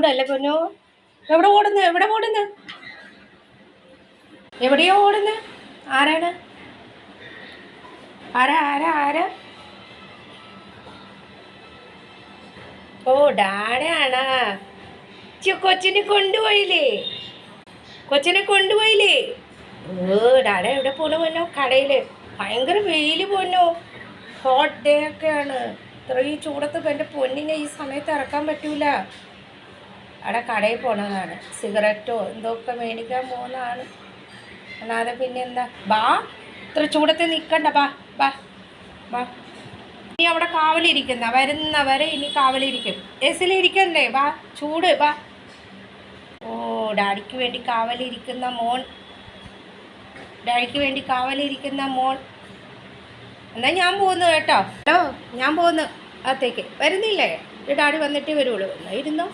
ചൂടല്ലേ പൊന്നു? എവിടെ ഓടുന്നു? എവിടെ ഓടുന്നു? എവിടെയോ ഓടുന്നു? ആരാണ്? ആരാ ആരാ ആരാ? ഓ, ഡാഡയാണാ? കൊച്ചിനെ കൊണ്ടുപോയില്ലേ? കൊച്ചിനെ കൊണ്ടുപോയില്ലേ? ഓ, ഡാഡ എവിടെ പോണു പൊന്നോ? കടയില് ഭയങ്കര വെയില് പൊന്നോ. ഹോട്ട് ഡേ ഒക്കെയാണ്. ഇത്രയും ചൂടത്ത് എൻ്റെ പൊന്നിനെ ഈ സമയത്ത് ഇറക്കാൻ പറ്റൂല. അവിടെ കടയിൽ പോണതാണ്. സിഗരറ്റോ എന്തൊക്കെ മേടിക്കാൻ പോകുന്നതാണ്. അല്ലാതെ പിന്നെ എന്താ? ബാ, ഇത്ര ചൂടത്ത് നിൽക്കണ്ട. ബാ ബാ ബാ. ഇനി അവിടെ കാവലിരിക്കുന്ന വരുന്നവരെ ഇനി കാവലിരിക്കും. എസിലിരിക്കണ്ടേ? ബാ, ചൂട്. ബാ. ഓ, ഡാഡിക്ക് വേണ്ടി കാവലിരിക്കുന്ന മോൻ. ഡാഡിക്ക് വേണ്ടി കാവലിരിക്കുന്ന മോൻ. എന്നാൽ ഞാൻ പോകുന്നു കേട്ടോ. ഹലോ, ഞാൻ പോകുന്നു അകത്തേക്ക്. വരുന്നില്ലേ? ഡാഡി വന്നിട്ടേ വരുള്ളൂ. എന്നാൽ ഇരുന്നോ.